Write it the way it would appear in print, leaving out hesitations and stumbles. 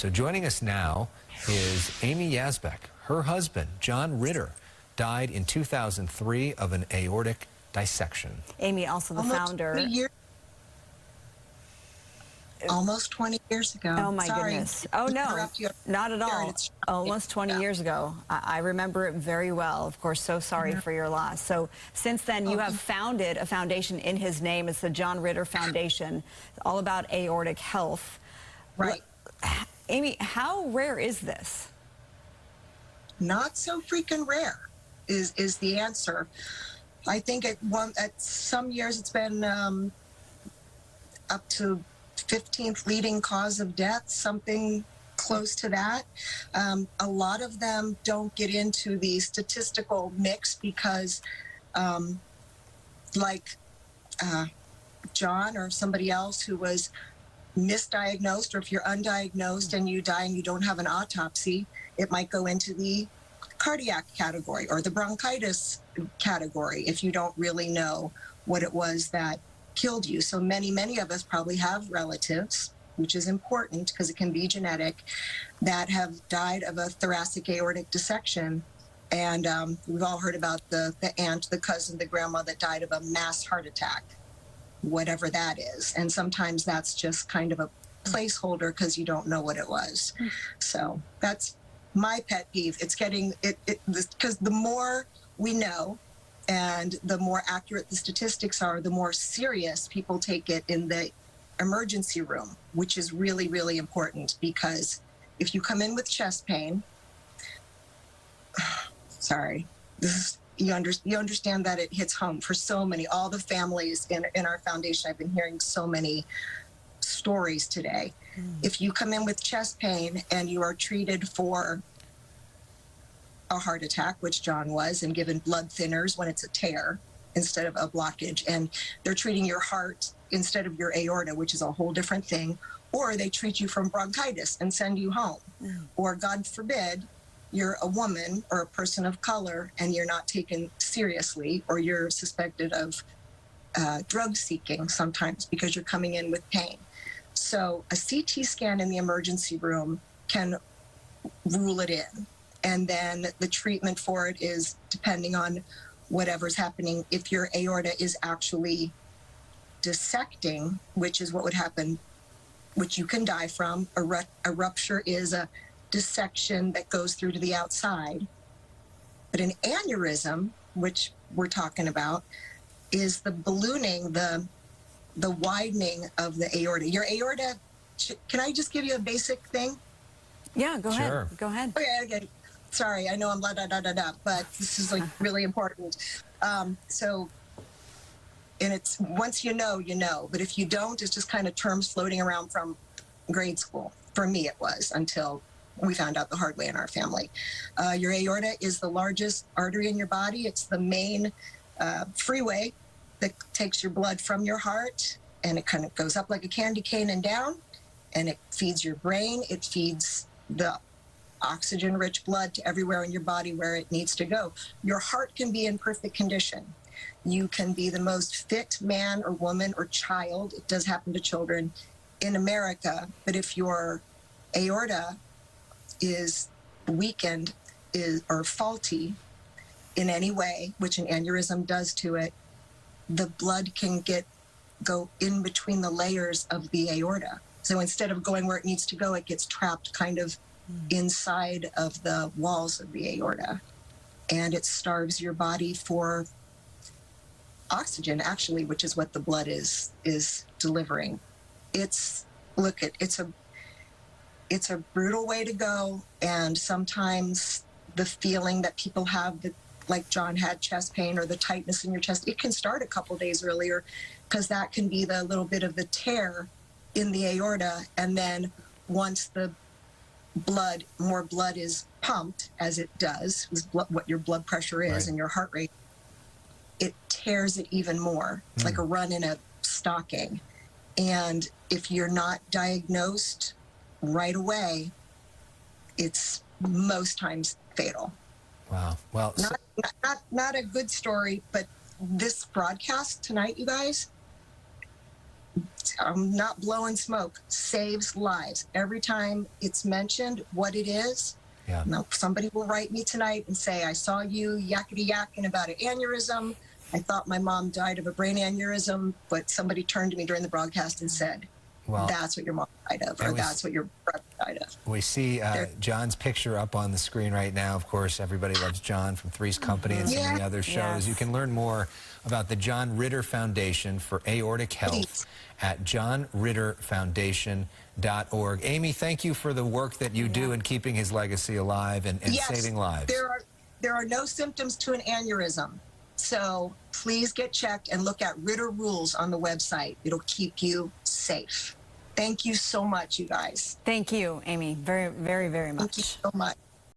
So joining us now is Amy Yasbeck. Her husband, John Ritter, died in 2003 of an aortic dissection. Amy, also the founder. Almost 20 years ago. Oh, my Sorry. goodness. Oh, no, not at all. Almost 20 years ago. I remember it very well. Of course, so sorry for your loss. So since then, you have founded a foundation in his name. It's the John Ritter Foundation, all about aortic health. Right. Amy, how rare is this? Not so freaking rare is the answer. I think at some years it's been up to 15th leading cause of death, something close to that. A lot of them don't get into the statistical mix because like John or somebody else who was misdiagnosed, or if you're undiagnosed and you die and you don't have an autopsy, it might go into the cardiac category or the bronchitis category if you don't really know what it was that killed you. So many of us probably have relatives, which is important because it can be genetic, that have died of a thoracic aortic dissection. And we've all heard about the aunt, the cousin, the grandma that died of a mass heart attack, whatever that is. And sometimes that's just kind of a placeholder because you don't know what it was. So that's my pet peeve. It's getting because the more we know and the more accurate the statistics are, the more serious people take it in the emergency room, which is really, really important, because if you come in with chest pain, sorry, you understand that it hits home for so many, all the families in our foundation. I've been hearing so many stories today. If you come in with chest pain and you are treated for a heart attack, which John was, and given blood thinners when it's a tear instead of a blockage, and they're treating your heart instead of your aorta, which is a whole different thing, or they treat you from bronchitis and send you home, or God forbid, you're a woman or a person of color and you're not taken seriously, or you're suspected of drug seeking sometimes because you're coming in with pain. So a CT scan in the emergency room can rule it in. And then the treatment for it is depending on whatever's happening. If your aorta is actually dissecting, which is what would happen, which you can die from, a rupture is a dissection that goes through to the outside. But an aneurysm, which we're talking about, is the ballooning, the widening of the aorta. Your aorta, can I just give you a basic thing? Yeah, go Sure. ahead. Go ahead. Okay. Sorry, I know I'm but this is like really important. So, and it's once you know, you know. But if you don't, it's just kind of terms floating around from grade school. For me, it was until we found out the hard way in our family. Your aorta is the largest artery in your body. It's the main freeway that takes your blood from your heart, and it kind of goes up like a candy cane and down, and it feeds your brain. It feeds the oxygen-rich blood to everywhere in your body where it needs to go. Your heart can be in perfect condition. You can be the most fit man or woman or child, it does happen to children, in America, but if your aorta is weakened or faulty in any way, which an aneurysm does to it, the blood can go in between the layers of the aorta. So instead of going where it needs to go, it gets trapped kind of inside of the walls of the aorta, and it starves your body for oxygen, actually, which is what the blood is delivering. It's a brutal way to go, and sometimes the feeling that people have, that like John had chest pain or the tightness in your chest, it can start a couple days earlier, because that can be the little bit of the tear in the aorta, and then once the more blood is pumped, as it does, what your blood pressure is, right, and your heart rate, it tears it even more. It's like a run in a stocking. And if you're not diagnosed right away, it's most times fatal. Wow. Well, not a good story, but this broadcast tonight, you guys, I'm not blowing smoke, saves lives. Every time it's mentioned what it is, Yeah. now somebody will write me tonight and say, I saw you yakety yakking about an aneurysm. I thought my mom died of a brain aneurysm, but somebody turned to me during the broadcast and said, Well, that's what your mom died of, or that's what your brother died of. we see John's picture up on the screen right now. Of course, everybody loves John from Three's Company and so many other shows. Yes. You can learn more about the John Ritter Foundation for Aortic Health at johnritterfoundation.org. Amy, thank you for the work that you do in keeping his legacy alive and saving lives. There are no symptoms to an aneurysm. So please get checked and look at Ritter Rules on the website. It'll keep you safe. Thank you so much, you guys. Thank you, Amy, very, very, very much. Thank you so much.